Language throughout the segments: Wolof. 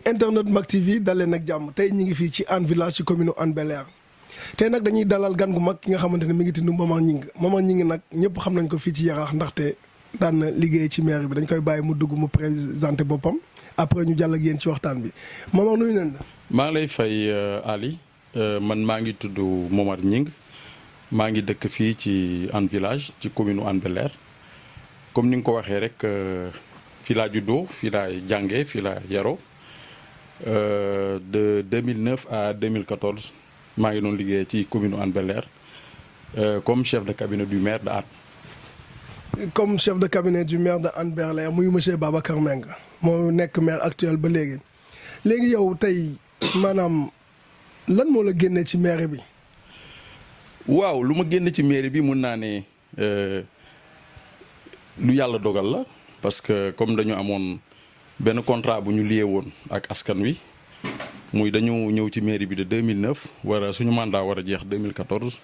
internet Mak TV dalee nag jàmm tey ñu ngi fii ci Hann Village ci commune Hann Bel-Air tey nag dañuy dalal gan gu mag ki nga xamante ne mi ngi tudd Momar Gningue nag ñëpp xam nañ ko fii ci Yaraax ndaxte daan na liggéey ci maire bi dañ koy bàyyi mu dugg mu présenté boppam après ñu jàll ak yéen ci waxtaan bi Momar nuyu nañ la. maa ngi lay fay Ali man maa ngi tudd Momar Gningue maa ngi dëkk fii ci Hann Village ci commune Hann Bel-Air comme ni nga ko waxee rek fii laa juddoo fii laa jàngee fii laa yaroo de 2009 à 2014 maa ngi doon liggéey ci commune Hann Bel-Air comme chef de cabinet du maire de Hann. comme chef de cabinet du maire de Hann Bel-Air muy monsieur Babacar Mbengue moo nekk maire actuel ba léegi yow tey maanaam lan moo la génnee ci maire bi. waaw lu ma génne ci maire bi mun naa ne lu yàlla dogal la parce que comme dañu amoon benn contrat bu ñu lié woon ak askan wi muy dañu ñëw ci mairie bi de 2009 suñu mandat war a jeex 2014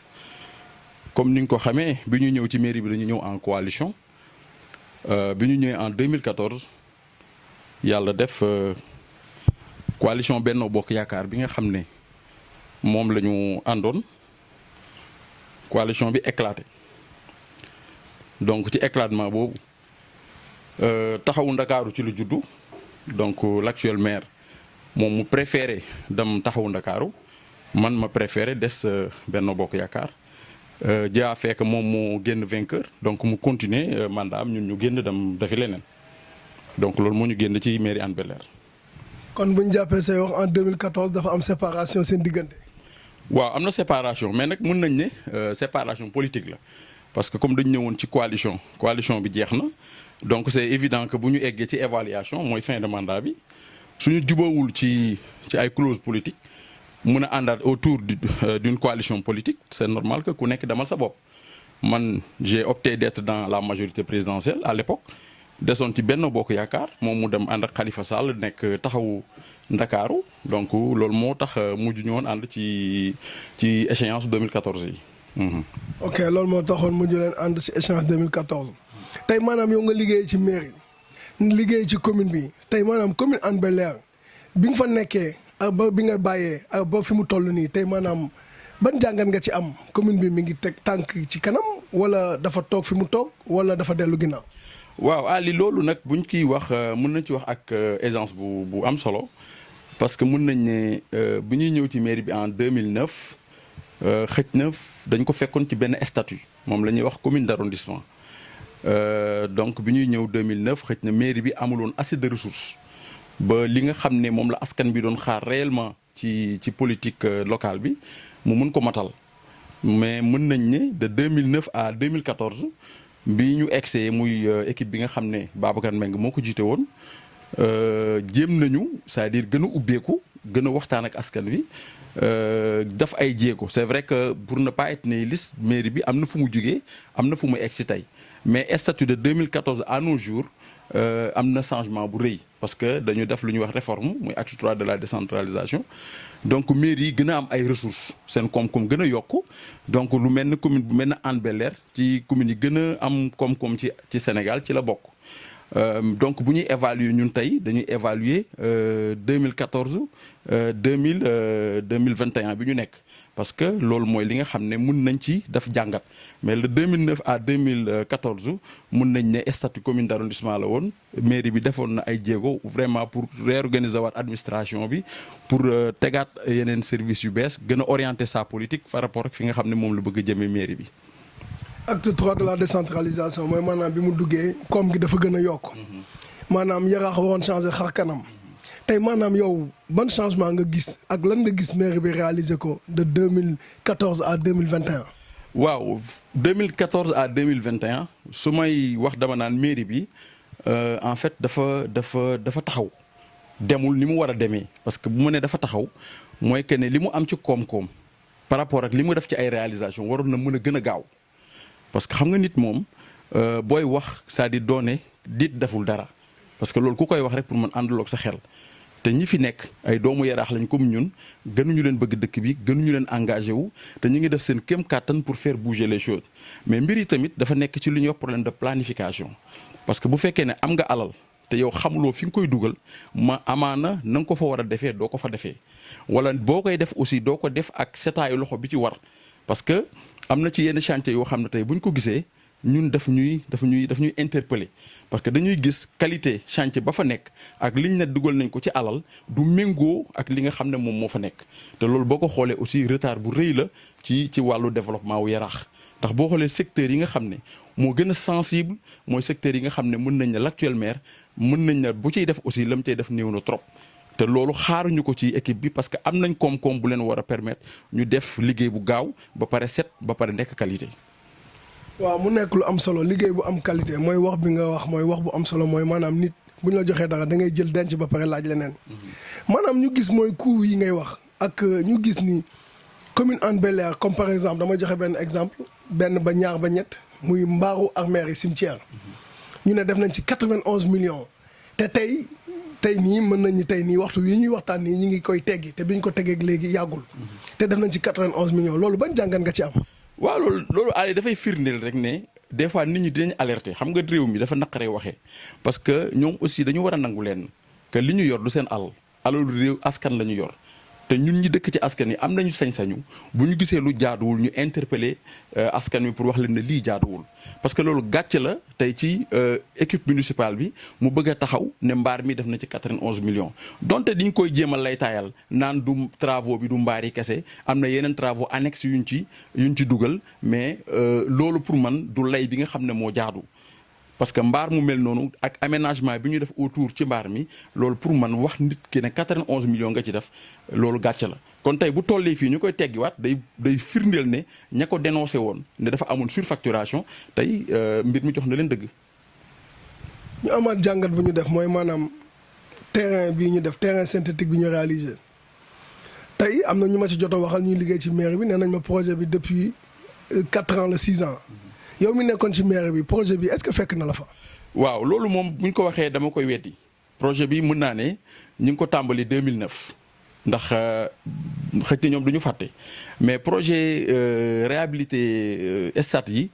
comme ni nga ko xamee bi ñu ñëw ci mairie bi dañu ñëw en coalition bi ñu ñëwee en 2014 yàlla def coalition Benno Bokk Yaakaar bi nga xam ne moom la ñu àndoon coalition bi éclaté donc ci éclatement boobu taxawu Ndakaaru ci lu juddu donc l'actuel maire moom mu préféré dem taxawu Ndakaaru man ma préféré des Benno Bokk Yaakaar jaa fekk moom moo génn vainqueur donc mu continuer mandat am ñun ñu génn dem defi leneen donc loolu moo ñu génn ci mairie Hann Bel-Air. kon bu ñu jàppee say wax en 2014 dafa am séparation seen diggante. waaw am na séparation mais nag mën nañ ne séparation politique la parce que comme dañu ñëwoon ci coalition bi jeex na donc c'est évident que bu ñu eggee ci évaluation mooy fin de mandat bi suñu jubawul ci ay clause politique mën a àndaat autour d'une coalition politique c'est normal que ku nekk demal sa bopp man j'ai opté d'être dans la majorité présidentielle à l'époque desoon ci Benno Bokk Yaakaar moom mu dem ànd ak Khalifa Sall nekk taxawu Ndakaaru donc loolu moo tax mujj ñu woon ànd ci échéance 2014 yi. ok loolu moo taxoon mujj leen ànd ci échéance 2014 tey maanaam yow nga liggéey ci mairie liggéey ci commune bi tey maanaam commune Hann Bel-Air bi nga fa nekkee ak ba bi nga bàyyee ak ba fi mu toll nii tey maanaam ban jàngat nga ci am commune bi mi ngi teg tànk ci kanam wala dafa toog fi mu toog wala dafa dellu ginnaaw. waaw Ali loolu nag buñ kiy wax mën nañ ci wax ak aisance bu am solo parce que mën nañ ne bu ñuy ñëw ci mairie bi en 2009 xëj na dañ ko fekkoon ci benn statut moom la ñuy wax commune d'arrondissement donc bi ñuy ñëw 2009 xëj na mairie bi amuloon assez de ressources ba li nga xam ne moom la askan bi doon xaar réellement ci politique locale bi mu mën ko matal mais mën nañ ne de 2009 à 2014 bi ñu egsee muy équipe bi nga xam ne Babacar Mbengue moo ko jiite woon jéem nañu c'est-à-dire gën a ubbeeku gën a waxtaan ak askan wi daf ay jéego c'est vrai que pour ne pas être nihiliste mairie bi am na fu mu jugee am na fu mu egsi tey mais statut de 2014 à nos jours am na changement bu rëy parce que dañu def lu ñuy wax réforme muy acte 3 de la décentralisation donc mairie yi gën a am ay ressources seen koom-koom gën a yokku donc lu mel ne commune bu mel ne Hann Bel-Air ci commune yi gën a am koom-koom ci Sénégal ci la bokk donc bu ñuy évaluer ñun tey dañuy évaluer 2014 2021 bi ñu nekk parce que loolu mooy li nga xam ne mun nañ ci def jàngat mais le 2009 à 2014 mun nañ ne statut commune d'arrondissement la woon mairie bi defoon na ay jéego vraiment pour réorganiser waat administration bi pour tegaat yeneen services yu bees gën a orienter sa politique par rapport ak fi nga xam ne moom la bëgg a jëmee mairie bi. acte 3 de la décentralisation mooy maanaam bi mu duggee koom gi dafa gën a yokk maanaam Yaraax waroon changer xar kanam tey maanaam yow ban changement nga gis ak lan nga gis mairie bi réaliser ko de 2014 à 2021. waaw 2014 à 2021 su may wax dama naan mairie bi en fait dafa taxaw demul ni mu war a demee parce que bu mu ne dafa taxaw mooy que ne li mu am ci koom-koom par rapport ak li mu def ci ay réalisation waroon na mën a gën a gaaw parce que xam nga nit moom booy wax c'est-à-dire doone dit deful dara parce que loolu ku koy wax rek pour mën àndaloog sa xel te ñi fi nekk ay doomu Yaraax lañ comme ñun gënuñu leen bëgg dëkk bi gënuñu leen engagé wu te ñu ngi def seen kéem kàttan pour faire bouger les choses mais mbir yi tamit dafa nekk ci lu ñuy wax problème de planification parce que bu fekkee ne am nga alal te yow xamuloo fi nga koy dugal amaana na nga ko fa war a defee doo ko fa defee wala boo koy def aussi doo ko def ak setaayu loxo bi ci war parce que am na ci yenn chantier yoo xam ne tey buñ ko gisee ñun daf ñuy interpeller parce que dañuy gis qualité chantier ba fa nekk ak liñ ne dugal nañ ko ci alal du méngoo ak li nga xam ne moom moo fa nekk te loolu boo ko xoolee aussi retard bu rëy la ci wàllu développement wu Yaraax ndax boo xoolee secteurs yi nga xam ne moo gën a sensible mooy secteurs yi nga xam ne mën nañ ne l'actuel maire mën nañ ne bu ciy def aussi la mu cay def néew na trop te loolu xaaruñu ko ci équipe bi parce que am nañ koom-koom bu leen war a permettre ñu def liggéey bu gaaw ba pare set ba pare nekk qualité. waaw mu nekk lu am solo liggéey bu am qualité mooy wax bi nga wax mooy wax bu am solo mooy maanaam nit bu ñu la joxee dara da ngay jël denc ba pare laaj leneen. maanaam ñu gis mooy coût yi ngay wax ak ñu gis ni commune Hann Bel-Air comme par exemple dama joxe benn exemple benn ba ñaar ba ñett muy mbaaru armère yi cimetière ñu ne def nañ ci 91 millions te tey nii mën nañu tey nii waxtu wi ñuy waxtaan nii ñu ngi koy teggi te biñ ko teggeeg léegi yàggul te def nañ ci 91 millions loolu ban jàngat nga ci am. waaw loolu Aliou dafay firndeel rek ne des fois nit ñi dinañ alerter xam nga réew mi dafa naqaree waxee parce que ñoom aussi dañu war a nangu leen que li ñu yor du seen alalu réew askan la ñu yor te ñun ñi dëkk ci askan yi am nañu sañ-sañu bu ñu gisee lu jaaduwul ñu interpeller askan wi pour wax leen ne lii jaaduwul parce que loolu gàcce la tey ci équipe municipale bi mu bëgg a taxaw ne mbaar mi def na ci 91 millions donte diñ koy jéemal lay taayal naan du travaux bi du mbaar yi kese am na yeneen travaux annexes yuñ ci dugal mais loolu pour man du lay bi nga xam ne moo jaadu parce que mbaar mu mel noonu ak aménagement bi ñu def autour ci mbaar mi loolu pour man wax nit ki ne 91 millions nga ci def loolu gàcce la kon tey bu tollee fii ñu koy teggiwaat day firndeel ne ña ko dénoncé woon ne dafa amoon surfacturation tey mbir mi jox na leen dëgg. ñu amaat jàngat bu ñu def mooy maanaam terrain bii ñu def terrain synthétique bi ñu réalisé tey am na ñu ma ci jot a waxal ñuy liggéey ci mairie bi nee nañ ma projet bi depuis 4 ans la 6 ans yow mi nekkoon ci mairie bi projet bi est-ce que fekk na la fa. waaw loolu moom bu ñu ko waxee dama koy weddi projet bi mën naa ne ñu ngi ko tàmbali 2009. ndax xëy na ñoom du ñu fàtte mais projet réhabilité stade yi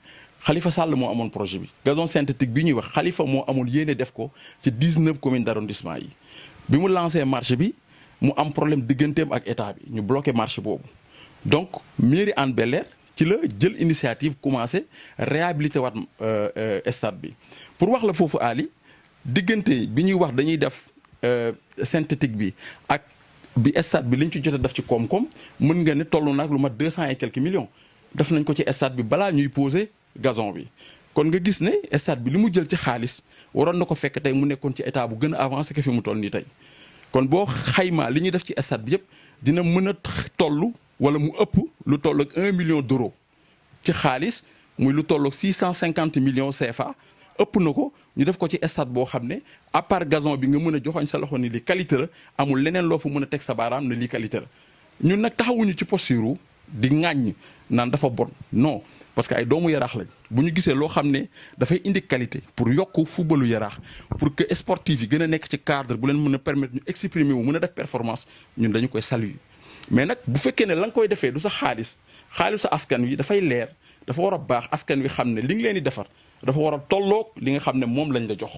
Khalifa Sall moo amoon projet bi gazon synthétique bi ñuy wax Khalifa moo amoon yéene def ko ci 19 communes d'arrondissement yi bi mu lancé marché bi mu am problème digganteem ak état bi ñu bloqué marché boobu donc mairie Hann Bel-Air ci la jël initiative commencé réhabilité waat stade bi pour wax la foofu Ali diggante bi ñuy wax dañuy def synthétique bi ak bi stade bi li ñu ci jot a def ci koom-koom mën nga ne toll nag lu mat 200 et quelques millions def nañ ko ci stade bi balaa ñuy poser gazon bi kon nga gis ne stade bi li mu jël ci xaalis waroon na ko fekk tey mu nekkoon ci état bu gën a avancé que fi mu toll nii tey kon boo xaymaa li ñuy def ci stade bi yëpp dina mën a toll wala mu ëpp lu toll ak 1 million d'euros ci xaalis muy lu toll ak 650 millions CFA ëpp na ko ñu def ko ci stade boo xam ne à part gazon bi nga mën a joxoñ sa loxo ni li qualité la amul leneen loo fa mën a teg sa baaraam ne lii qualité la ñun nag taxawuñu ci posture di ŋàññ naan dafa bon non parce que ay doomu yaraax lañ bu ñu gisee loo xam ne dafay indi qualité pour yokk footballu yaraax pour que sportif yi gën a nekk ci cadre bu leen mën a permettre ñu exprimer wu mën a def performance ñun dañu koy saluer mais nag bu fekkee ne la nga koy defee du sa xaalisu askan wi dafay leer dafa war a baax askan wi xam ne li nga leen di defar dafa war a tolloog li nga xam ne moom lañ la jox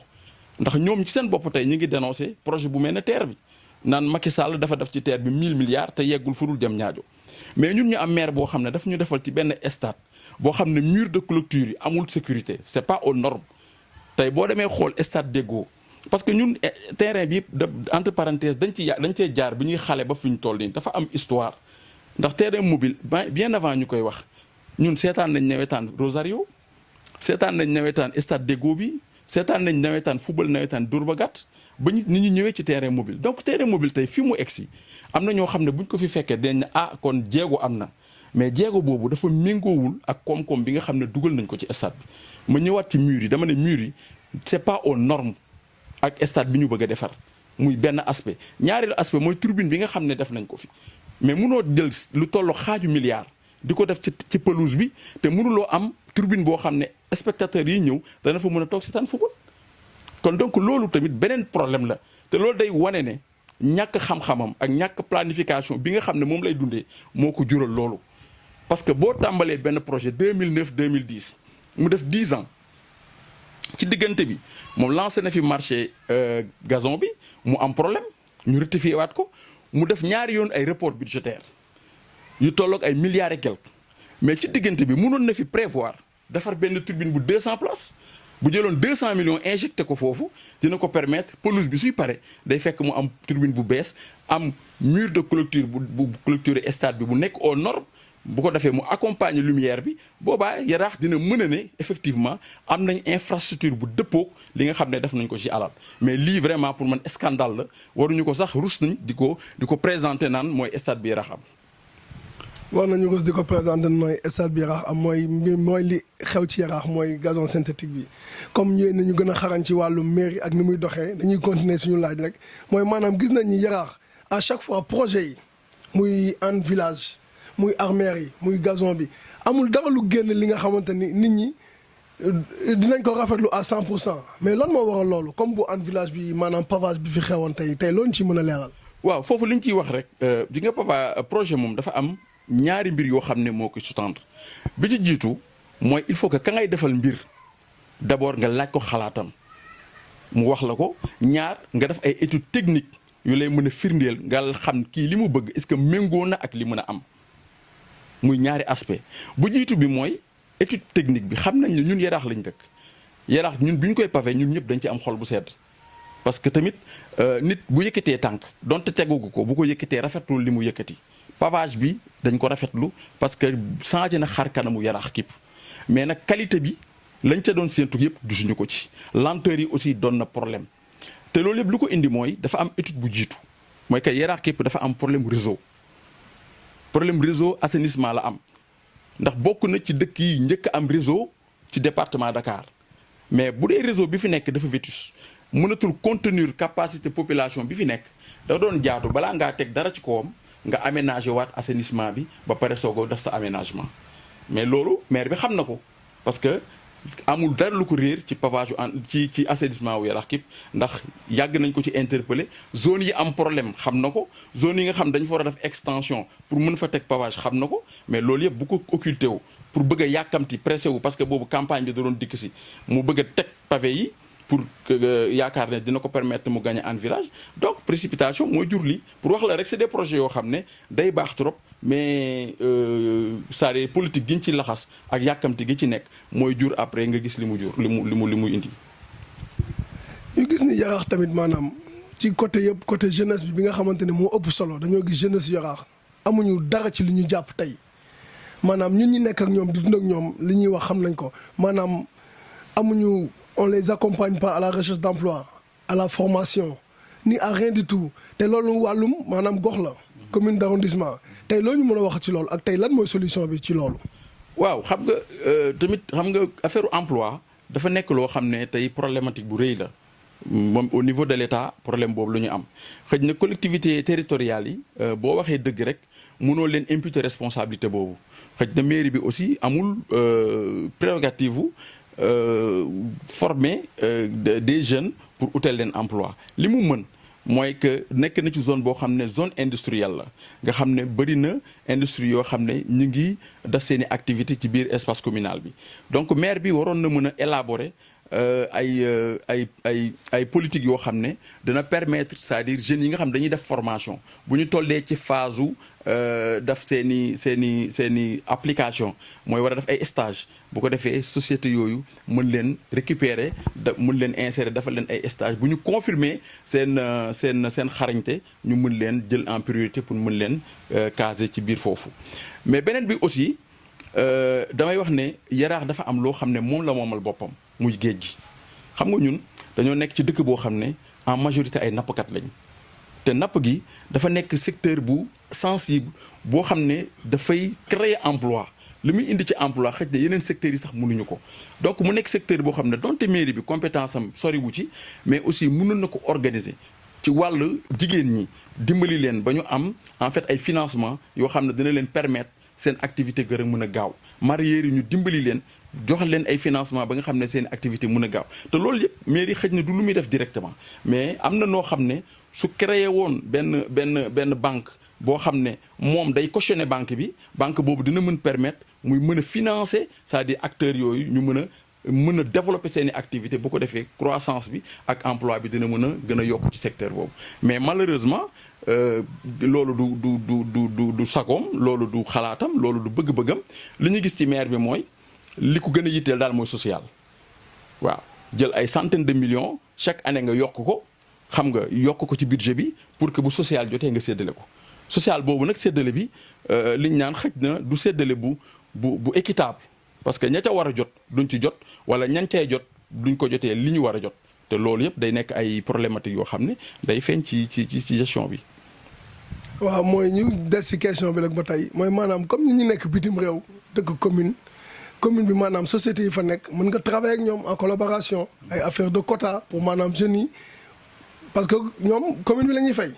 ndax ñoom ci seen bopp tey ñu ngi dénoncé projet bu mel ne TER bi naan Macky Sall dafa def ci TER bi 1000 milliards te yeggul fu dul jëm ñaajo mais ñun ñu am maire boo xam ne daf ñu defal ci benn stade boo xam ne mur de clôture yi amul sécurité c'est pas aux normes tey boo demee xool stade Deggo parce que ñun terrain bi entre parenthèses dañ cee jaar bi ñuy xale ba fi ñu toll nii dafa am histoire ndax terrain mobile bien avant ñu koy wax ñun seetaan nañ nawetaan Rosario seetaan nañ nawetaan stade Deggo bi seetaan nañ nawetaan football nawetaan Dóor ba gàtt ba nit ñi ñëwee ci terrain mobile donc terrain mobile tey fi mu egsi am na ñoo xam ne buñ ko fi fekkee dañ ne ah kon jéego am na mais jéego boobu dafa méngoowul ak koom-koom bi nga xam ne dugal nañ ko ci stade bi ma ñëwaat ci mur yi dama ne mur yi c'est pas aux normes ak stade bi ñu bëgg a defar muy benn aspect ñaareelu aspect mooy tribune bi nga xam ne def nañ ko fi mais munoo jël lu tollu xaaju milliard di ko def ci pelouse bi te mënuloo am tribune boo xam ne spectateurs yi ñëw dana fa mën a toog seetaan football kon donc loolu tamit beneen problème la te loolu day wane ne ñàkk xam-xamam ak ñàkk planification bi nga xam ne moom lay dundee moo ko jural loolu parce que boo tàmbalee benn projet 2009 2010 mu def 10 ans ci diggante bi moom lancé na fi marché gazon bi mu am problème ñu rectifié waat ko mu def ñaari yoon ay report budgétaire yu tolloog ay milliards et quelques mais ci diggante bi mënoon na fi prévoir defar benn turbine bu 200 places bu jëloon 200 millions injecté ko foofu dina ko permettre pelouse bi suy pare day fekk mu am turbine bu bees am mur de clôture bu clôturer stade bi bu nekk aux normes bu ko defee mu accompagner lumière bi boobaa Yaraax dina mën a ne effectivement am nañ infrastructure bu dëppoog li nga xam ne def nañ ko ci alal mais lii vraiment pour man scandale la waruñu ko sax rus nañ di ko présenter naan mooy stade bi Yaraax am. war nañu rus di ko présenter mooy stade bi Yaraax am mooy li xew ci Yaraax mooy gazon synthétique bi comme ñëwee nañu gën a xarañ ci wàllu mairie ak ni muy doxee dañuy continuer suñu laaj rek mooy maanaam gis nañ ni Yaraax à chaque fois projet yi muy Hann Village muy armère yi muy gazon bi amul dara lu génn li nga xamante ni nit ñi dinañ ko rafetlu à 100% mais lan moo waral loolu comme bu Hann Village bi maanaam pavage bi fi xewoon tey loolu ci mën a leeral. waaw foofu li ñu ciy wax rek di nga projet moom dafa am ñaari mbir yoo xam ne moo ko sous-tendre bi ci jiitu mooy il faut que ka ngay defal mbir d'abord nga laaj ko xalaatam mu wax la ko ñaar nga def ay études techniques yu lay mën a firndeel nga xam kii li mu bëgg est-ce que méngoo na ak li mën a am. muy ñaari aspect bu jiitu bi mooy étude technique bi xam nañ ne ñun Yaraax lañ dëkk Yaraax ñun bi ñu koy pavé ñun ñëpp dañ ci am xol bu sedd parce que tamit nit bu yëkkatee tànk donte tegugu ko bu ko yëkkatee rafetlu li mu yëkkati pavage bi dañ ko rafetlu parce que changé na xar kanamu Yaraax képp mais nag qualité bi lañ ca doon séentu yëpp gisuñu ko ci lenteur yi aussi doon na problème te loolu yëpp lu ko indi mooy dafa am étude bu jiitu mooy que Yaraax képp dafa am problème réseau assainissement la am ndax bokk na ci dëkk yi njëkk am réseau ci département Dakar mais bu dee réseau bi fi nekk dafa vétus mënatul contenir capacité population bi fi nekk da doon jaatu balaa ngaa teg dara ci kawam nga aménager waat assainissement bi ba pare soog a def sa aménagement mais loolu maire bi xam na ko parce que amul dara lu ko réer ci pavage ci assainissement wu Yaraax képp ndax yàgg nañ ko ci interpeller zone yi am problème xam na ko zone yi nga xam dañ fa war a def extension pour mën fa teg pavage xam na ko mais loolu yëpp bu ko occulté wu pour bëgg a yàkkamti pressé wu parce que boobu campagne bi da doon dikk si mu bëgg a teg pavé yi pour yaakaar ne dina ko permettre mu gagner Hann Village donc précipitation mooy jur li pour wax la rek c'est des projets yoo xam ne day baax trop mais c'est-à-dire politique gi ñu ci laxas ak yàkkamti gi ci nekk mooy jur après nga gis li mu jur li mu indi. ñu gis ni Yaraax tamit maanaam ci côté yëpp côté jeunesse bi nga xamante ne moo ëpp solo dañoo gis jeunesse Yaraax amuñu dara ci li ñu jàpp tey maanaam ñun ñi nekk ak ñoom di dund ak ñoom li ñuy wax xam nañ ko maanaam amuñu. On les accompagne pas à la recherche d'emploi à la formation ni à rien du tout te loolu wàllum maanaam gox la commune d'arrondissement tey loo ñu mën a wax ci loolu ak tey lan mooy solution bi ci loolu. waaw xam nga tamit xam nga affaire emploi dafa nekk loo xam ne tey problématique bu rëy la moom au niveau de l'État problème boobu la ñu am xëy na collectivité territoriales yi boo waxee dëgg rek mënoo leen imputer responsabilité boobu xëy na mairie bi aussi amul prérogative wu former des jeunes pour utal leen emploi li mu mën mooy que nekk na ci zone boo xam ne zone industrielle la nga xam ne bëri na industrie yoo xam ne ñu ngi def seeni activité ci biir espace communal bi donc maire bi waroon na mën a élaborer ay politique yoo xam ne dina permettre c'est-à-dire jeunes yi nga xam dañuy def formation bu ñu tollee ci phase u def seeni application mooy war a def ay stage bu ko defee société yooyu mën leen récupérer mën leen insérer defal leen ay stage bu ñu confirmer seen xarañte ñu mën leen jël en priorité pour mën leen caser ci biir foofu mais beneen bi aussi damay wax ne Yaraax dafa am loo xam ne moom la moomal boppam muy géej gi xam nga ñun dañoo nekk ci dëkk boo xam ne en majorité ay nappkat lañ te napp gi dafa nekk secteur bu sensible boo xam ne dafay créer emploi li muy indi ci emploi xëj na yeneen secteurs yi sax mënuñu ko donc mu nekk secteur boo xam ne donte mairie bi compétence am soriwu ci mais aussi mënoon na ko organiser ci wàllu jigéen ñi dimbali leen ba ñu am en fait ay financement yoo xam ne dina leen permettre seen activité gën a mën a gaaw mareyeurs yi ñu dimbali leen jox leen ay financement ba nga xam ne seen activité mën a gaaw te loolu yëpp mairie xëj na du lu muy def directement mais am na noo xam ne su créé woon benn banque boo xam ne moom day cautionner banque bi banque boobu dina mën permettre muy mën a financer c'est-à-dire acteurs yooyu ñu mën a mën a développer seen i activité bu ko defee croissance bi ak emploi bi dina mën a gën a yokk ci secteur boobu mais malheureusement loolu du sagoom loolu du xalaatam loolu du bëgg-bëggam li ñu gis ci maire bi mooy li ko gën a yitteel daal mooy social waaw jël ay centaines de millions chaque année nga yokk ko xam nga yokk ko ci budget bi pour que bu social jotee nga séddale ko social boobu nag séddale bi liñ naan xëj na du séddale bu équitable parce que ña ca war a jot duñ ci jot wala ñan cay jot duñ ko jotee li ñu war a jot te loolu yëpp day nekk ay problématiques yoo xam ne day feeñ ci gestion bi. waaw mooy ñu des ci question bi nag ba tey mooy maanaam comme ñi ñu nekk bitim réew dëkk commune bi maanaam société yi fa nekk mën nga travailler ak ñoom en collaboration ay affaire de quota pour maanaam jeunes yi parce que ñoom commune bi la ñuy fay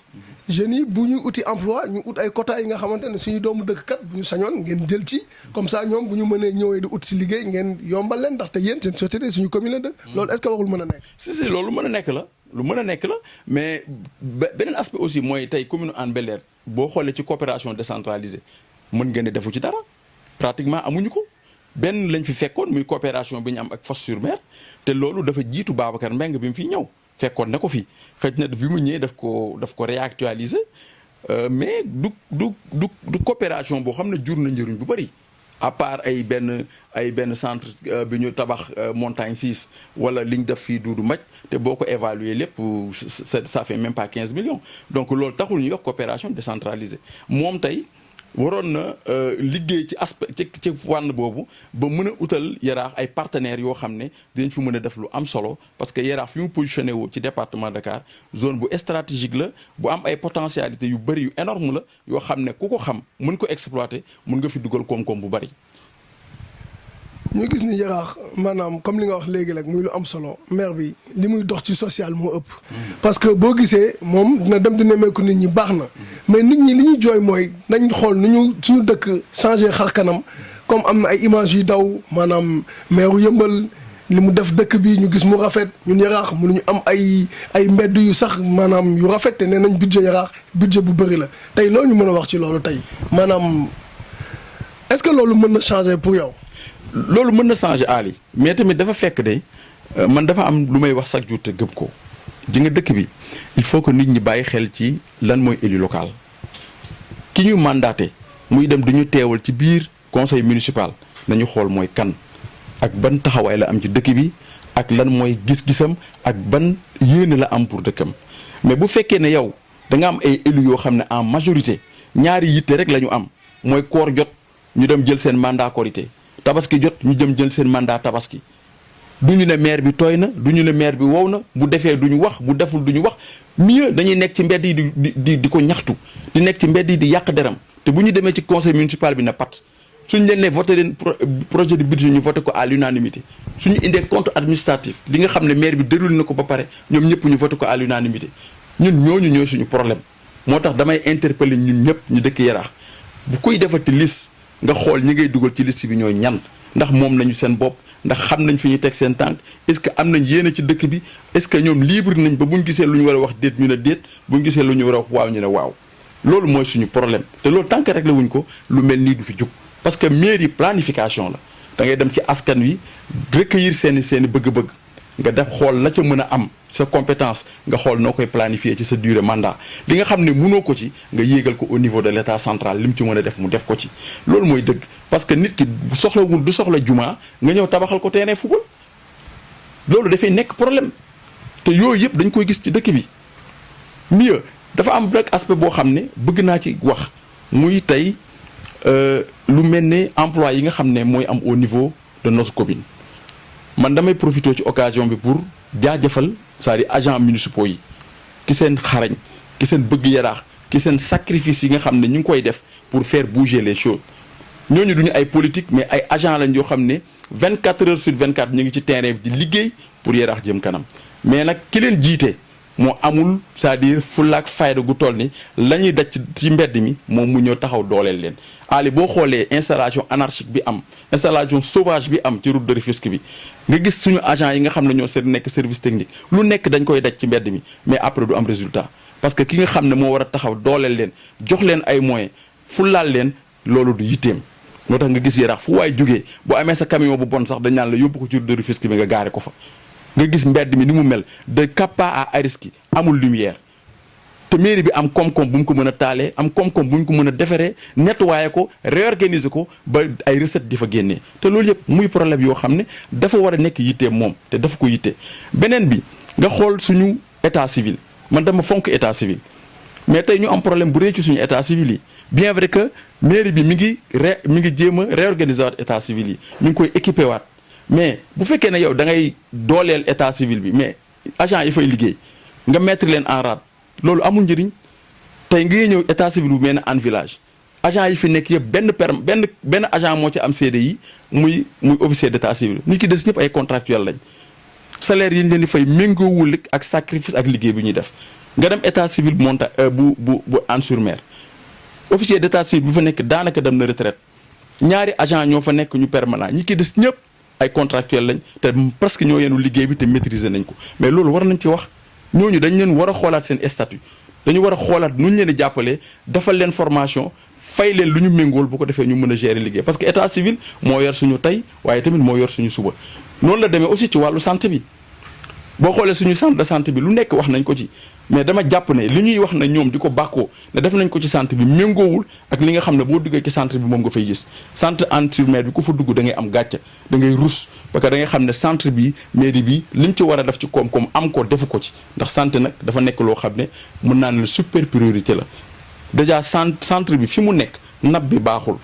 jeunes yi bu ñu uti emploi ñu ut ay quota yi nga xamante ne suñu doomu dëkk kat bu ñu sañoon ngeen jël ci comme ça ñoom bu ñu mënee ñëwee di ut ci liggéey ngeen yombal leen ndaxte yéen seen société suñu commune la dëkk loolu est-ce que waxul mën a nekk. si loolu mën a nekk la lu mën a nekk la mais beneen aspect aussi mooy tey commune Hann Bel-Air boo xoolee ci coopération décentralisée mën nga ne defu ci dara pratiquement amuñu ko benn lañ fi fekkoon muy coopération bi ñu am ak Fass-sur-Mer te loolu dafa jiitu Babacar Mbengue bi mu fiy ñëw fekkoon na ko fi xëj na bi mu ñëwee daf ko réactualiser mais du coopération boo xam ne jur na njëriñ bu bëri à part ay benn centre bi ñu tabax Montagne 6 wala li ñu def fii Doudou Mbaj te boo ko évaluer lépp ça fait même pas 15 millions donc loolu taxul ñuy wax coopération décentralisée moom tey waroon na liggéey ci aspect ci wànn boobu ba mën a utal Yaraax ay partenaires yoo xam ne dinañ fi mën a def lu am solo parce que Yaraax fi mu positionné woo ci département Dakar zone bu stratégique la bu am ay potentialités yu bëri yu énorme la yoo xam ne ku ko xam mën ko exploiter mën nga fi dugal koom-koom bu bëri. ñu gis ni Yaraax maanaam comme li nga wax léegi rek muy lu am solo maire bi li muy dox ci social moo ëpp. parce que boo gisee moom dina dem di nemmeeku nit ñi baax na mais nit ñi li ñuy jooy mooy nañ xool nu ñu suñu dëkk changé xar kanam comme am na ay images yu daw maanaam maire Yëmbal li mu def dëkk bi ñu gis mu rafet ñun Yaraax mënuñu am ay mbedd yu sax maanaam yu rafet te nee nañ budget Yaraax budget bu bëri la tey loolu ñu mën a wax ci loolu tey maanaam est-ce que loolu mën na changer pour yow. loolu mën na changer Ali mais tamit dafa fekk de man dafa am lu may wax chaque jour te gëm ko di nga dëkk bi il faut que nit ñi bàyyi xel ci lan mooy élu local ki ñu mandaté muy dem du ñu teewal ci biir conseil municipal nañu xool mooy kan ak ban taxawaay la am ci dëkk bi ak lan mooy gis-gisam ak ban yéene la am pour dëkkam mais bu fekkee ne yow da nga am ay élus yoo xam ne en majorité ñaari yitte rek la ñu am mooy koor jot ñu dem jël seen mandat korité tabaski jot ñu jël seen mandat tabaski du ñu ne maire bi tooy na du ñu ne maire bi wow na bu defee du ñu wax bu deful du ñu wax mieux dañuy nekk ci mbedd yi di ko ñaxtu di nekk ci mbedd yi di yàq deram te bu ñu demee ci conseil municipal bi na pat suñu leen ne voté leen projet de budget ñu voté ko à l'unanimité suñu indee compte administratif li nga xam ne maire bi déroulé na ko ba pare ñoom ñëpp ñu voté ko à l'unanimité ñun ñooñu ñooy suñu problème moo tax damay interpeller ñun ñëpp ñu dëkk Yaraax bu koy defati liste nga xool ñi ngay dugal ci liste bi ñooy ñan ndax moom nañu seen bopp ndax xam nañ fi ñu teg seen tànk est-ce que am nañ yéene ci dëkk bi est-ce que ñoom libre nañ ba bu ñu gisee lu ñu war a wax déet ñu ne déet bu ñu gisee lu ñu war a wax waaw ñu ne waaw loolu mooy suñu problème te loolu tant que réglé wuñ ko lu mel nii du fi jug parce que mairie planification la da ngay dem ci askan wi recueillir seeni bëgg-bëgg nga def xool la ca mën a am sa compétence nga xool noo koy planifier ci sa durée mandat li nga xam ne mënoo ko ci nga yéegal ko au niveau de l'état central li mu ci mën a def mu def ko ci loolu mooy dëgg parce que nit ki soxlawul du soxla jumaa nga ñëw tabaxal ko terrain football loolu dafay nekk problème te yooyu yëpp dañ koy gis ci dëkk bi mieux dafa am rek aspect boo xam ne bëgg naa ci wax muy tey lu mel ne emploi yi nga xam ne mooy am au niveau de notre commune man damay profiter ci occasion bi pour jaajëfal c'est-à-dire agents municipaux yi ki seen xarañ ki seen bëgg Yaraax ki seen sacrifice yi nga xam ne ñu ngi koy def pour faire bouger les choses ñooñu duñu ay politique mais ay agents lañ yoo xam ne 24 heures sur 24 ñu ngi ci terrain bi di liggéey pour Yaraax jëm kanam mais nag ki leen jiite moo amul c'est-à-dire fulaak fayda gu toll ni la ñuy daj ci mbedd mi moom mu ñëw taxaw dooleel leen Ali boo xoolee installation anarchique bi am installation sauvage bi am ci route de Rufisque bi nga gis suñu agent yi nga xam ne ñoo nekk service technique lu nekk dañ koy daj ci mbedd mi mais après du am résultat parce que ki nga xam ne moo war a taxaw dooleel leen jox leen ay moyens fulaal leen loolu du yitteem moo tax nga gis Yaraax fu waay jógee boo amee sa camion bu bon sax dañ naan la yóbbu ko ci de Rufisque bi nga gaare ko fa nga gis mbedd mi ni mu mel de Kappa à Ariski amul lumière te mairie bi am koom-koom bu mu ko mën a taalee am koom-koom bu ñu ko mën a defaree nettoyer ko réorganiser ko ba ay recettes di fa génnee te loolu yëpp muy problème yoo xam ne dafa war a nekk yittee moom te dafa ko yitte beneen bi nga xool suñu état civil man dama fonk état civil mais tey ñu am problème bu rëy ci suñu état civil yi bien vrai que mairie bi mi ngi jéem a réorganiser waat état civil yi mi ngi koy équipé waat mais bu fekkee ne yow da ngay dooleel état civil bi mais agent yi fay liggéey nga mettre leen en rade loolu amul njëriñ tey ngi ñëw état civil bu mel ne en village agent yi fi nekk yëpp benn agent moo ci am CDI muy officier d'état civil ñi ki des ñëpp ay contractuel lañ salaire yi ñu leen di fay méngoowul ak sacrifice ak liggéey bi ñuy def nga dem état civil bu Hann-sur-Mer officier d'état civil bu fa nekk daanaka dem na retraite ñaari agent ñoo fa nekk ñu permanent ñi ki des ñëpp ay contractuel lañ te presque ñoo yenu liggéey bi te maîtriser nañ ko mais loolu war nañ ci wax ñooñu dañ leen war a xoolaat seen statut dañu war a xoolaat nu ñu leen di jàppalee defal leen formation fay leen lu ñu méngool bu ko defee ñu mën a gérer liggéey parce que état civil moo yor suñu tey waaye tamit moo yor suñu suba noonu la demee aussi ci wàllu santé bi boo xoolee suñu centre de santé bi lu nekk wax nañ ko ci mais dama jàpp ne li ñuy wax ne ñoom di ko bàkkoo ne def nañ ko ci centre bi méngoowul ak li nga xam ne boo duggee ci centre bi moom nga fay gis centre Hann-sur-Mer bi ku fa dugg da ngay am gàcce da ngay rus parce que da ngay xam ne centre bi mairie bi lim ci war a def ci koom-koom am ko defu ko ci ndax santé nag dafa nekk loo xam ne mën naa ne la super priorité la déjà centre bi fi mu nekk nappe bi baaxul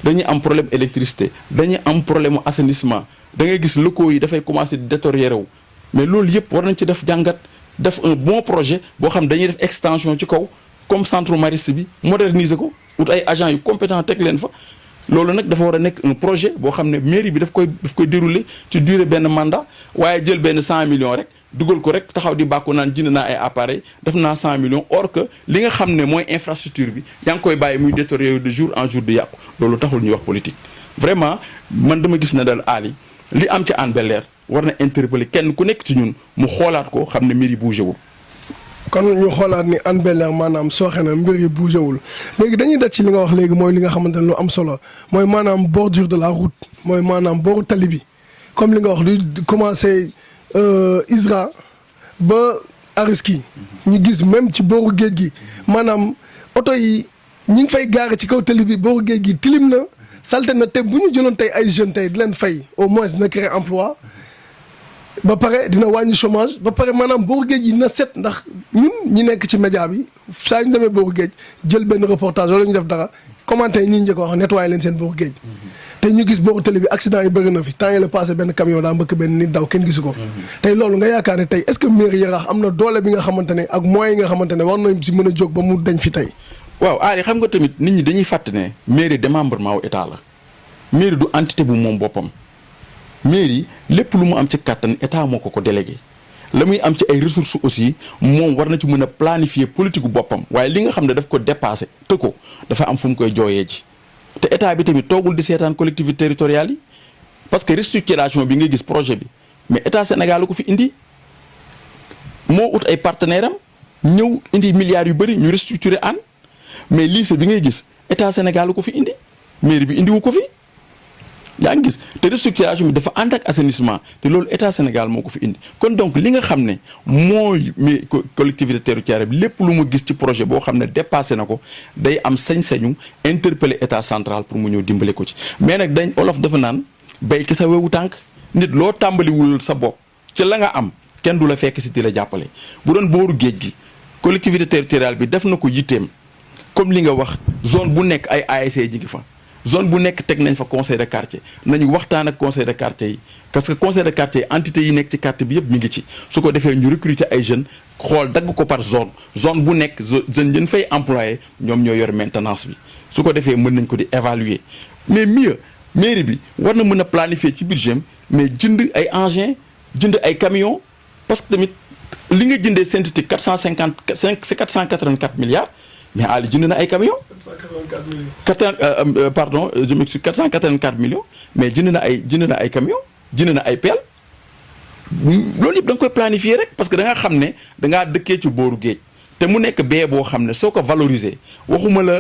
dañuy am problème électricité dañuy am problème assainissement da ngay gis locaux yi dafay commencer di détériorer wu mais loolu yëpp war nañ ci def jàngat def un bon projet boo xam dañuy def extension ci kaw comme centre mariste bi moderniser ko ut ay agents yu compétent teg leen fa loolu nag dafa war a nekk un projet boo xam ne mairie bi daf koy dérouler ci durée benn mandat waaye jël benn 100 millions rek dugal ko rek taxaw di bàkku naan jënd naa ay appareils def naa 100 millions or que li nga xam ne mooy infrastructure bi yaa ngi koy bàyyi muy détériorer de jour en jour di yàqu loolu taxul ñuy wax politique vraiment man dama gis ne daal Ali li am ci Hann Bel-Air war na interpeller kenn ku nekk ci ñun mu xoolaat ko xam ne mbir yi bougé wul. kon ñu xoolaat ni Hann Bel-Air maanaam sooxe na mbir yi bougé wul léegi dañuy daj ci li nga wax léegi mooy li nga xamante ne lu am solo mooy maanaam bordure de la route mooy maanaam booru tali bi comme li nga wax luy commencé ISRA ba Ariski ñu gis même ci booru géej gi maanaam oto yi ñi ngi fay gaare ci kaw tali bi booru géej gi tilim na. salte na te bu ñu jëloon tey ay jeunes tey di leen fay au moins dina créer emploi ba pare dina wàññi chômage ba pare maanaam booru géej yi na set ndax ñun ñi nekk ci média bi saa ñu demee booru géej jël benn reportage wala ñu def dara commenté ñi njëkk wax nettoyé leen seen booru géej te ñu gis booru télé bi accident yi bëri na fi temps yi la passé benn camion daa mbëkk benn nit daw kenn gisu ko tey loolu nga yaakaar ne tey est-ce que mairie Yaraax am na doole bi nga xamante ne ak moyens yi nga xamante ne war nañ si mën a jóg ba mu dañ fi tey waaw Ari xam nga tamit nit ñi dañuy fàtte ne mairie démembrement wu état la mairie du entité bu moom boppam mairie lépp lu mu am ci kàttan état moo ko délégué la muy am ci ay ressources aussi moom war na ci mën a planifier politique gu boppam waaye li nga xam ne daf ko dépassé te ko dafa am fu mu koy jooyee ji te état bi tamit toogul di seetaan collectivités territoriales yi parce que restructuration bi nga gis projet bi mais état Sénégal la ko fi indi moo ut ay partenaires am ñëw indi milliards yu bëri ñu restructurer Hann mais lycée bi ngay gis état Sénégal la ko fi indi mairie bi indiwu ko fi yaa ngi gis te restructuration bi dafa ànd ak assainissement te loolu état Sénégal moo ko fi indi kon donc li nga xam ne mooy collectivité territoriale bi lépp lu mu gis ci projet boo xam ne dépassé na ko day am sañ-sañu interpeller état central pour mu ñëw dimbale ko ci mais nag dañ olof dafa naan béy ki sa wewu tànk nit loo tàmbaliwul sa bopp ci la nga am kenn du la fekk si di la jàppale bu doon booru géej gi collectivité territoriale bi def na ko yitteem comme li nga wax zone bu nekk ay ASC ji ngi fa zone bu nekk teg nañ fa conseil de quartier nañu waxtaan ak conseil de quartier yi parce que conseil de quartier yi entité yi nekk ci quartier bi yëpp mi ngi ci su ko defee ñu recruter ay jeunes xool dagg ko par zone bu nekk jeunes yéen fay employé ñoom ñoo yor maintenance bi su ko defee mën nañ ko di évaluer mais mieux mairie bi war na mën a planifier ci budget mais jënd ay engins jënd ay camions parce que tamit li nga jëndee synthétique 484 milliards mais Ali jënd na ay camions. 484 millions. Pardon je m'excuse 484 millions mais jënd na ay camions jënd na ay pelle loolu yëpp da nga koy planifier rek parce que da nga xam ne da ngaa dëkkee ci booru géej te mu nekk bee boo xam ne soo ko valoriser waxuma la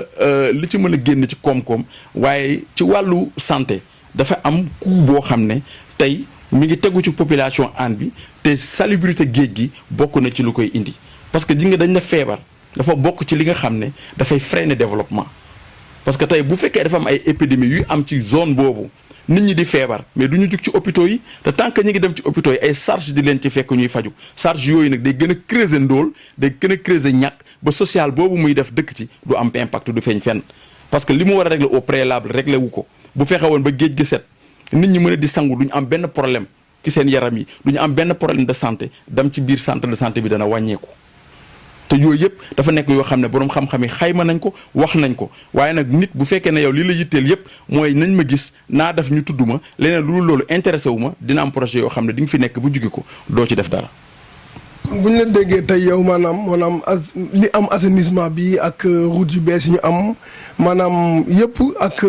li ci mën a génn ci koom-koom waaye ci wàllu santé dafa am coût boo xam ne tey mi ngi tegu ci population Hann bi te salubrité géej gi bokk na ci lu koy indi parce que ji nga dañ na feebar dafa bokk ci li nga xam ne dafay freiner développement parce que tey bu fekkee dafa am ay épidémies yu am ci zone boobu nit ñi di feebar mais du ñu jug ci hôpitaux yi te tant que ñi ngi dem ci hôpitaux yi ay charge di leen ci fekk ñuy faju charge yooyu nag day gën a creuser ndóol day gën a creuser ñàkk ba social boobu muy def dëkk ci du am impact du feeñ fenn parce que li mu war a régler au préalable régler wu ko bu fexe woon ba géej gi set nit ñi mën a di sangu du ñu am benn problème ci seen yaram yi du ñu am benn problème de santé dem ci biir centre de santé bi dana wàññeeku te yooyu yëpp dafa nekk yoo xam ne boroom xam-xam yi xayma nañ ko wax nañ ko waaye nag nit bu fekkee ne yow li la yitteel yëpp mooy nañ ma gis naa def ñu tudd ma leneen lu dul loolu intéressé wu ma dina am projet yoo xam ne di nga fi nekk bu jóge ko doo ci def dara. kon bu ñu la déggee tey yow maanaam li am assainissement bi ak route yu bees yi ñu am maanaam yëpp ak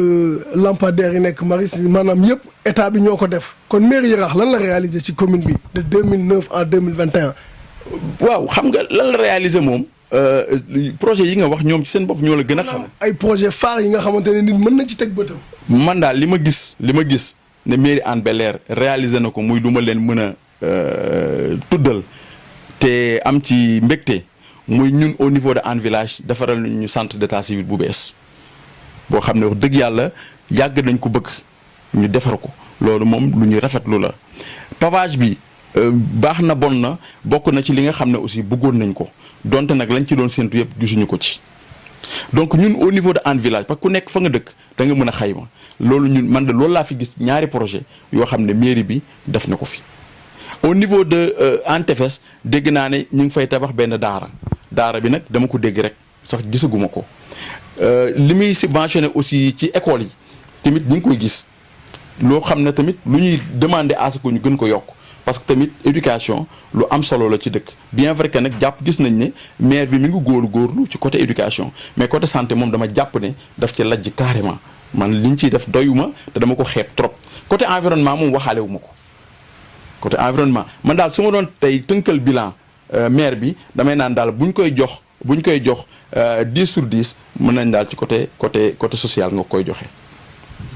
lampadaires yi nekk Maristes maanaam yëpp état bi ñoo ko def kon mairie Yarax lan la réalisé ci commune bi de 2009 à 2021. waaw xam nga lan la réaliser moom projet yi nga wax ñoom ci seen bopp ñoo la gën a xam. ay projet phare yi nga xamante ne nit mën na ci teg bëtam. man daal li ma gis ne mairie Hann Bel-Air réaliser na ko muy du ma leen mën a tuddal te am ci mbégte muy ñun au niveau de Hann Village defaral ñu centre d'état civil bu bees boo xam ne wax dëgg yàlla yàgg nañ ko bëgg ñu defar ko loolu moom lu ñuy rafetlu la pavage bi. baax na bon na bokk na ci li nga xam ne aussi bëggoon nañ ko donte nag lañ ci doon séntu yëpp gisuñu ko ci donc ñun au niveau de Hann Village parce que ku nekk fa nga dëkk da nga mën a xayma loolu ñun man de loolu laa fi gis ñaari projet yoo xam ne mairie bi def na ko fi. au niveau de Hann Tefess dégg naa ne ñu ngi fay tabax benn daara bi nag dama ko dégg rek sax gisaguma ko li muy subventionné aussi ci école yi tamit ñu ngi koy gis loo xam ne tamit lu ñuy demander à ce que ñu gën ko yokk. parce que tamit éducation lu am solo la ci dëkk bien vrai que nag gis nañ ne maire bi mi ngi góorlu ci côté éducation mais côté santé moom dama jàpp ne daf ci lajj carrément man liñ ciy def doyuma te dama ko xeeb trop côté environnement moom waxaale wu ma ko côté environnement man daal su ma doon tey tënkal bilan maire bi damay naan daal buñ koy jox 10 sur 10 mën nañ daal ci côté social nga koy joxe.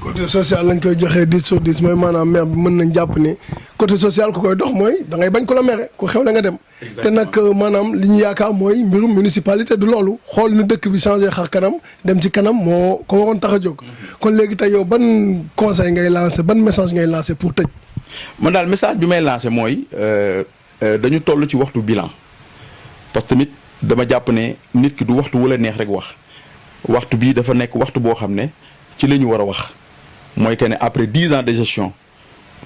côté social lañ koy joxee 10 sur 10 mooy maanaam maire bi mën nañ jàpp ne côté social ku koy dox mooy da ngay bañ ko la mere ku xew la nga dem. te nag maanaam li ñu yaakaar mooy mbirum municipalité du loolu xool nu dëkk bi changé xar kanam dem ci kanam moo ko waroon tax a jóg. kon léegi tey yow ban conseil ngay lancé ban message ngay lancé pour tëj. man daal message bi may lancé mooy dañu toll ci waxtu bilan parce que tamit dama jàpp ne nit ki du waxtu wala neex rek waxtu bii dafa nekk waxtu boo xam ne ci la ñu war a wax. mooy que ne après 10 ans de gestion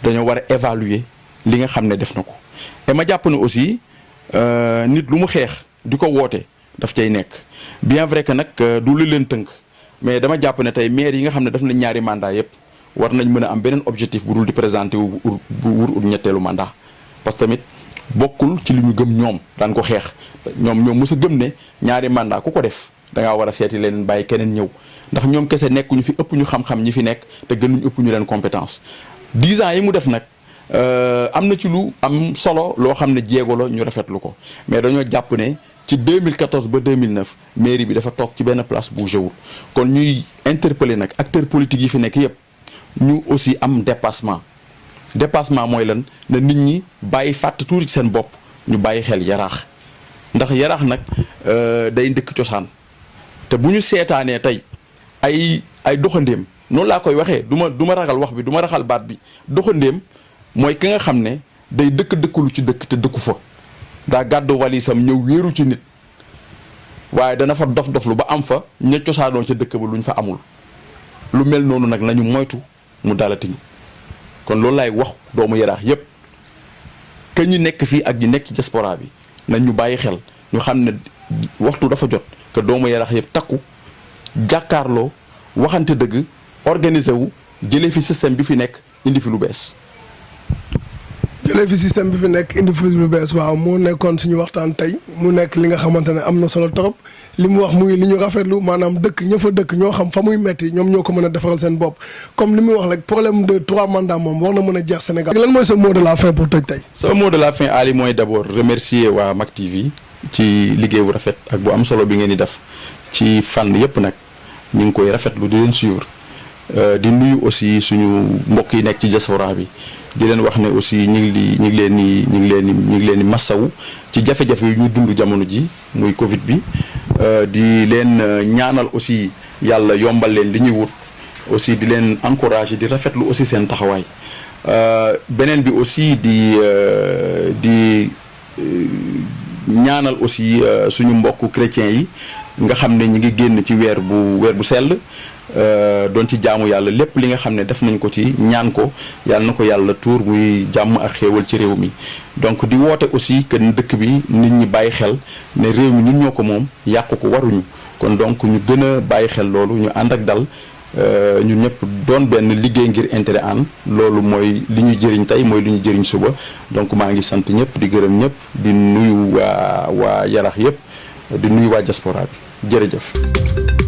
dañoo war a évaluer li nga xam ne def na ko et ma jàpp ne aussi nit lu mu xeex di ko woote daf cay nekk bien vrai que nag du lu leen tënk mais dama jàpp ne tey maire yi nga xam ne def nañ ñaari mandat yëpp war nañ mën a am beneen objectif bu dul di présenter wu wur ñetteelu mandat parce que tamit bokkul ci li ñu gëm ñoom daan ko xeex ñoom mës a gëm ne ñaari mandat ku ko def da ngaa war a seeti leen bàyyi keneen ñëw ndax ñoom kese nekkuñu fi ëpp ñu xam-xam ñi fi nekk te gënuñu ëpp ñu leen compétence 10 ans yi mu def nag am na ci lu am solo loo xam ne jéego la ñu rafetlu ko mais dañoo jàpp ne ci 2014 ba 2009 mairie bi dafa toog ci benn place bu jëwul kon ñuy interpeller nag acteurs politiques yi fi nekk yëpp ñu aussi am dépassement mooy lan na nit ñi bàyyi fàtt tuuti ci seen bopp ñu bàyyi xel Yaraax ndax Yaraax nag day ndëkk cosaan te bu ñu seetaanee tey ay doxandéem noonu laa koy waxee du ma ragal wax bi du ma ragal baat bi doxandéem mooy ki nga xam ne day dëkkalu ci dëkk te dëkku fa daa gàddu walisam ñëw wéeru ci nit waaye dana fa dof-doflu ba am fa ña cosaanoo ca dëkk ba luñ fa amul lu mel noonu nag nañu moytu mu dalatiñu kon loolu laay wax doomu Yaraax yépp que ñi nekk fii ak ñi nekk ci diaspora bi nañ ñu bàyyi xel ñu xam ne waxtu dafa jot que doomu Yaraax yépp takku jàkkaarloo waxante dëgg organisé wu jëlee fi système bi fi nekk indi fi lu bees. jëlee fi système bi fi nekk indi fi lu bees waaw mu nekkoon suñu waxtaan tey mu nekk li nga xamante ne am na solo trop li mu wax muy li ñu rafetlu maanaam dëkk ña fa dëkk ñoo xam fa muy metti ñoom ñoo ko mën a defaral seen bopp comme li muy wax rek problème de 3 mandats moom war na mën a jeex Sénégal. lan mooy sa mot de la fin pour tëj tey. sa mot de la fin Ali mooy d'abord remercier waa Mak TV ci liggéey bu rafet ak bu am solo bi ngeen di def ci fànn yëpp nag ñu ngi koy rafetlu di leen suivre di nuyu aussi suñu mbokk yi nekk ci diaspora bi di leen wax ne aussi ñu ngi leen di massawu ci jafe-jafe yu ñu dund jamono ji muy Covid bi di leen ñaanal aussi yàlla yombal leen li ñuy wut aussi di leen encourager di rafetlu aussi seen taxawaay beneen bi aussi di ñaanal aussi suñu mbokku chrétiens yi nga xam ne ñi ngi génn ci weer bu sell doon ci jaamu yàlla lépp li nga xam ne def nañ ko ci ñaan ko yàlla na ko yàlla tuur muy jàmm ak xéewal ci réew mi donc di woote aussi que dëkk bi nit ñi bàyyi xel ne réew mi ñun ñoo ko moom yàqu ko waruñu kon donc ñu gën a bàyyi xel loolu ñu ànd ak dal ñun ñëpp doon benn liggéey ngir intérêt an loolu mooy li ñu jëriñ tey mooy li ñu jëriñ suba donc maa ngi sant ñëpp di gërëm ñëpp di nuyu waa Yarax yëpp di nuyu waa diaspora bi jërëjëf